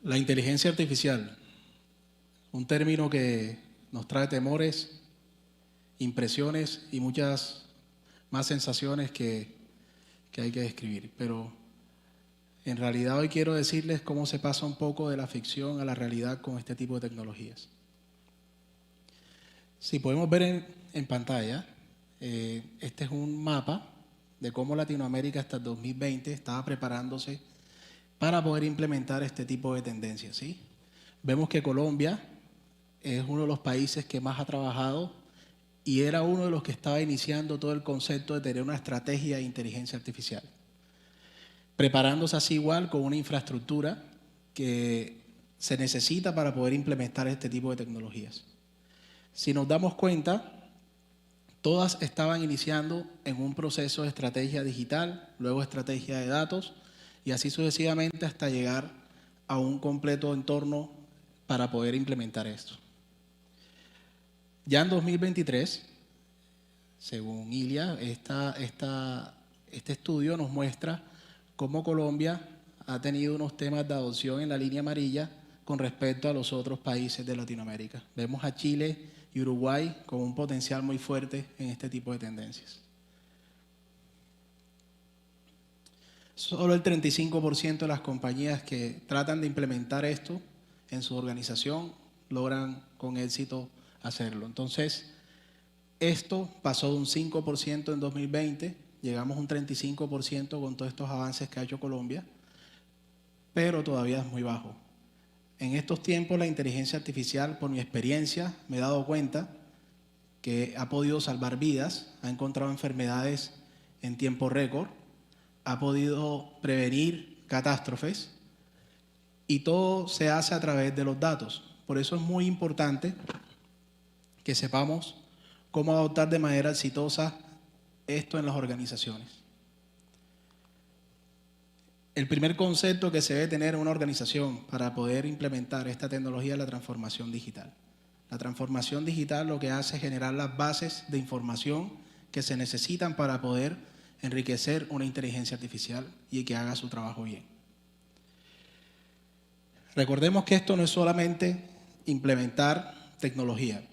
La inteligencia artificial, un término que nos trae temores, impresiones y muchas más sensaciones que hay que describir. Pero en realidad hoy quiero decirles cómo se pasa un poco de la ficción a la realidad con este tipo de tecnologías. Si podemos ver en pantalla, este es un mapa de cómo Latinoamérica hasta el 2020 estaba preparándose para poder implementar este tipo de tendencias, ¿sí? Vemos que Colombia es uno de los países que más ha trabajado y era uno de los que estaba iniciando todo el concepto de tener una estrategia de inteligencia artificial, preparándose así igual con una infraestructura que se necesita para poder implementar este tipo de tecnologías. Si nos damos cuenta, todas estaban iniciando en un proceso de estrategia digital, luego estrategia de datos y así sucesivamente hasta llegar a un completo entorno para poder implementar esto. Ya en 2023, según ILIA, este estudio nos muestra cómo Colombia ha tenido unos temas de adopción en la línea amarilla con respecto a los otros países de Latinoamérica. Vemos a Chile y Uruguay con un potencial muy fuerte en este tipo de tendencias. Solo el 35% de las compañías que tratan de implementar esto en su organización logran con éxito hacerlo. Entonces, esto pasó de un 5% en 2020, llegamos a un 35% con todos estos avances que ha hecho Colombia, pero todavía es muy bajo. En estos tiempos la inteligencia artificial, por mi experiencia, me he dado cuenta que ha podido salvar vidas, ha encontrado enfermedades en tiempo récord, ha podido prevenir catástrofes y todo se hace a través de los datos. Por eso es muy importante que sepamos cómo adoptar de manera exitosa esto en las organizaciones. El primer concepto que se debe tener en una organización para poder implementar esta tecnología es la transformación digital. La transformación digital lo que hace es generar las bases de información que se necesitan para poder enriquecer una inteligencia artificial y que haga su trabajo bien. Recordemos que esto no es solamente implementar tecnología.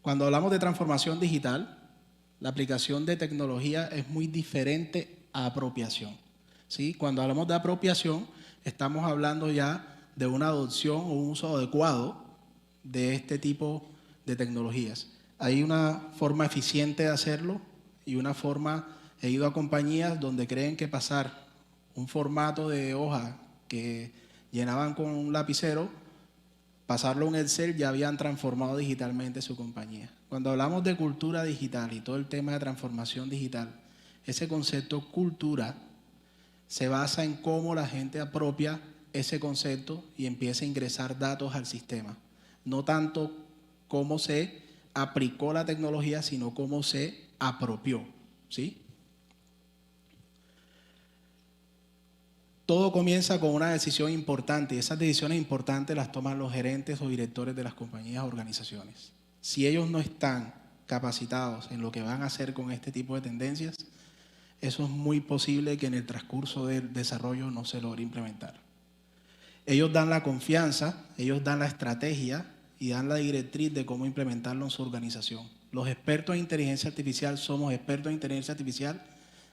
Cuando hablamos de transformación digital, la aplicación de tecnología es muy diferente a apropiación, ¿sí? Cuando hablamos de apropiación, estamos hablando ya de una adopción o un uso adecuado de este tipo de tecnologías. Hay una forma eficiente de hacerlo y una forma, he ido a compañías donde creen que pasar un formato de hoja que llenaban con un lapicero, pasarlo en Excel, ya habían transformado digitalmente su compañía. Cuando hablamos de cultura digital y todo el tema de transformación digital, ese concepto cultura se basa en cómo la gente apropia ese concepto y empieza a ingresar datos al sistema. No tanto cómo se aplicó la tecnología, sino cómo se apropió, ¿sí? Todo comienza con una decisión importante y esas decisiones importantes las toman los gerentes o directores de las compañías o organizaciones. Si ellos no están capacitados en lo que van a hacer con este tipo de tendencias, eso es muy posible que en el transcurso del desarrollo no se logre implementar. Ellos dan la confianza, ellos dan la estrategia y dan la directriz de cómo implementarlo en su organización. Los expertos en inteligencia artificial somos expertos en inteligencia artificial,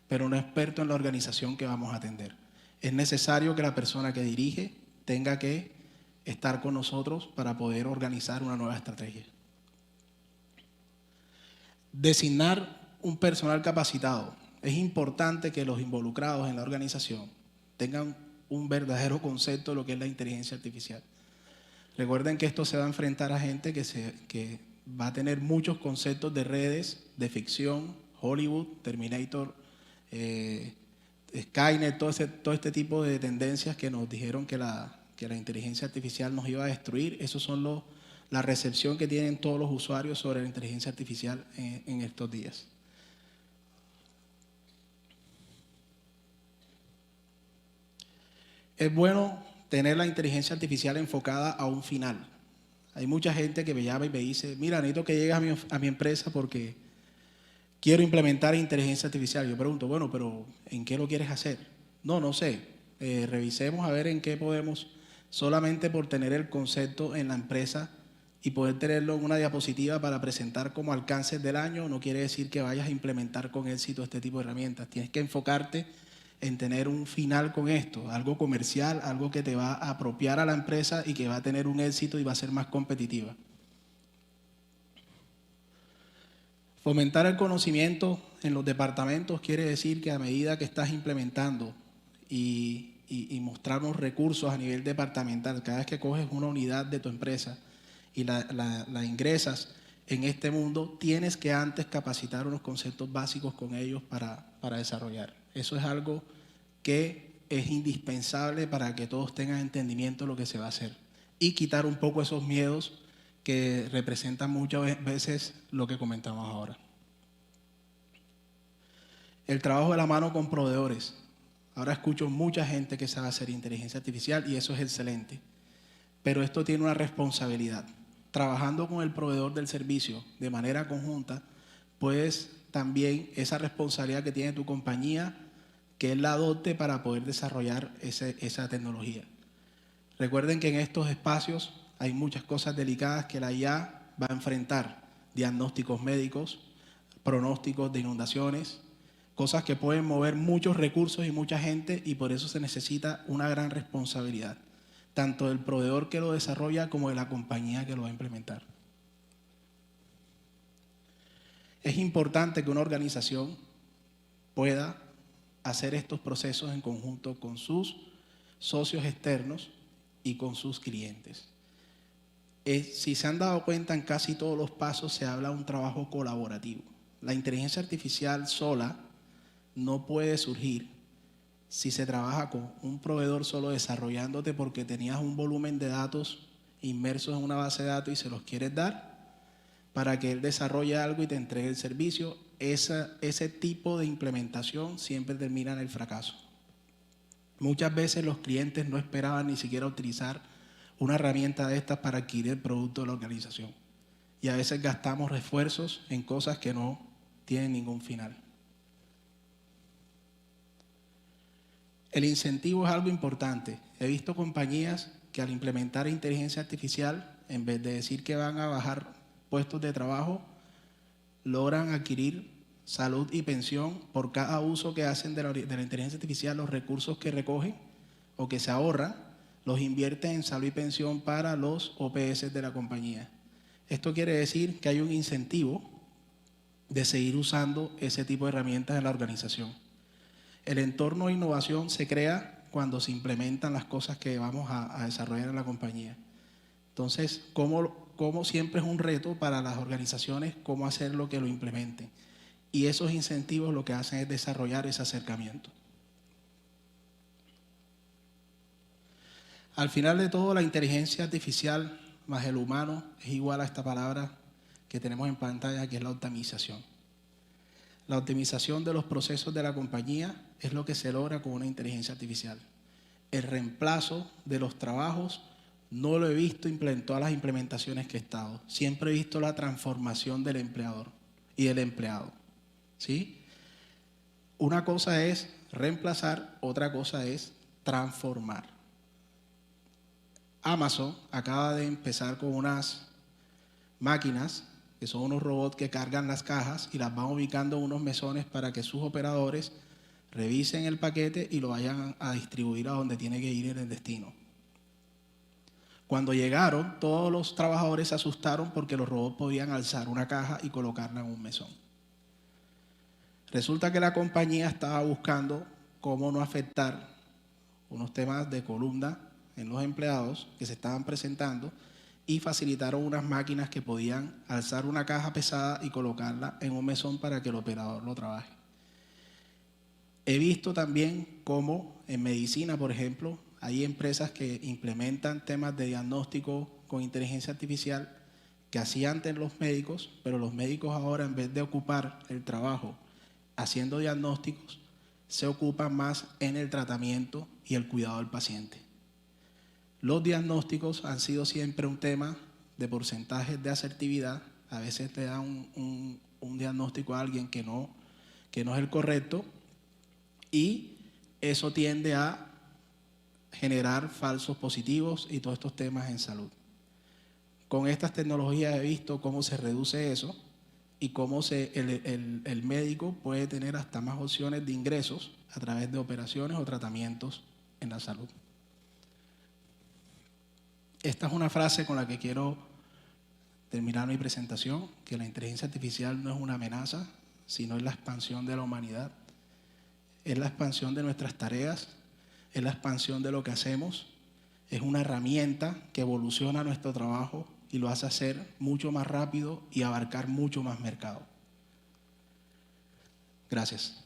pero no expertos en la organización que vamos a atender. Es necesario que la persona que dirige tenga que estar con nosotros para poder organizar una nueva estrategia. Designar un personal capacitado. Es importante que los involucrados en la organización tengan un verdadero concepto de lo que es la inteligencia artificial. Recuerden que esto se va a enfrentar a gente que va a tener muchos conceptos de redes, de ficción, Hollywood, Terminator, Skynet, todo este tipo de tendencias que nos dijeron que la inteligencia artificial nos iba a destruir. Esos son la recepción que tienen todos los usuarios sobre la inteligencia artificial en estos días. Es bueno tener la inteligencia artificial enfocada a un final. Hay mucha gente que me llama y me dice, mira, necesito que llegues a mi empresa porque quiero implementar inteligencia artificial. Yo pregunto, bueno, pero ¿en qué lo quieres hacer? No, no sé. Revisemos a ver en qué podemos, solamente por tener el concepto en la empresa y poder tenerlo en una diapositiva para presentar como alcances del año, no quiere decir que vayas a implementar con éxito este tipo de herramientas. Tienes que enfocarte en tener un final con esto, algo comercial, algo que te va a apropiar a la empresa y que va a tener un éxito y va a ser más competitiva. Fomentar el conocimiento en los departamentos quiere decir que a medida que estás implementando y mostrarnos recursos a nivel departamental, cada vez que coges una unidad de tu empresa y la ingresas en este mundo, tienes que antes capacitar unos conceptos básicos con ellos para desarrollar. Eso es algo que es indispensable para que todos tengan entendimiento de lo que se va a hacer y quitar un poco esos miedos que representan muchas veces lo que comentamos ahora. El trabajo de la mano con proveedores. Ahora escucho mucha gente que sabe hacer inteligencia artificial y eso es excelente. Pero esto tiene una responsabilidad. Trabajando con el proveedor del servicio de manera conjunta, pues también esa responsabilidad que tiene tu compañía, que él la adopte para poder desarrollar esa tecnología. Recuerden que en estos espacios hay muchas cosas delicadas que la IA va a enfrentar. Diagnósticos médicos, pronósticos de inundaciones, cosas que pueden mover muchos recursos y mucha gente y por eso se necesita una gran responsabilidad, tanto del proveedor que lo desarrolla como de la compañía que lo va a implementar. Es importante que una organización pueda hacer estos procesos en conjunto con sus socios externos y con sus clientes. Si se han dado cuenta, en casi todos los pasos se habla de un trabajo colaborativo. La inteligencia artificial sola no puede surgir si se trabaja con un proveedor solo desarrollándote porque tenías un volumen de datos inmersos en una base de datos y se los quieres dar para que él desarrolle algo y te entregue el servicio. Ese tipo de implementación siempre termina en el fracaso. Muchas veces los clientes no esperaban ni siquiera utilizar una herramienta de estas para adquirir el producto de la organización. Y a veces gastamos esfuerzos en cosas que no tienen ningún final. El incentivo es algo importante. He visto compañías que al implementar inteligencia artificial, en vez de decir que van a bajar puestos de trabajo, logran adquirir salud y pensión por cada uso que hacen de la inteligencia artificial. Los recursos que recogen o que se ahorran, los invierten en salud y pensión para los OPS de la compañía. Esto quiere decir que hay un incentivo de seguir usando ese tipo de herramientas en la organización. El entorno de innovación se crea cuando se implementan las cosas que vamos a desarrollar en la compañía. Entonces, como siempre es un reto para las organizaciones, cómo hacer lo que lo implementen. Y esos incentivos lo que hacen es desarrollar ese acercamiento. Al final de todo, la inteligencia artificial más el humano es igual a esta palabra que tenemos en pantalla, que es la optimización. La optimización de los procesos de la compañía es lo que se logra con una inteligencia artificial. El reemplazo de los trabajos no lo he visto en todas las implementaciones que he estado. Siempre he visto la transformación del empleador y del empleado. ¿Sí? Una cosa es reemplazar, otra cosa es transformar. Amazon acaba de empezar con unas máquinas que son unos robots que cargan las cajas y las van ubicando en unos mesones para que sus operadores revisen el paquete y lo vayan a distribuir a donde tiene que ir en el destino. Cuando llegaron, todos los trabajadores se asustaron porque los robots podían alzar una caja y colocarla en un mesón. Resulta que la compañía estaba buscando cómo no afectar unos temas de columna en los empleados que se estaban presentando y facilitaron unas máquinas que podían alzar una caja pesada y colocarla en un mesón para que el operador lo trabaje. He visto también cómo en medicina, por ejemplo, hay empresas que implementan temas de diagnóstico con inteligencia artificial que hacían antes los médicos, pero los médicos ahora, en vez de ocupar el trabajo haciendo diagnósticos, se ocupan más en el tratamiento y el cuidado del paciente. Los diagnósticos han sido siempre un tema de porcentajes de asertividad. A veces te da un diagnóstico a alguien que no es el correcto, y eso tiende a generar falsos positivos y todos estos temas en salud. Con estas tecnologías he visto cómo se reduce eso y cómo el médico puede tener hasta más opciones de ingresos a través de operaciones o tratamientos en la salud. Esta es una frase con la que quiero terminar mi presentación, que la inteligencia artificial no es una amenaza, sino es la expansión de la humanidad, es la expansión de nuestras tareas, es la expansión de lo que hacemos, es una herramienta que evoluciona nuestro trabajo y lo hace hacer mucho más rápido y abarcar mucho más mercado. Gracias.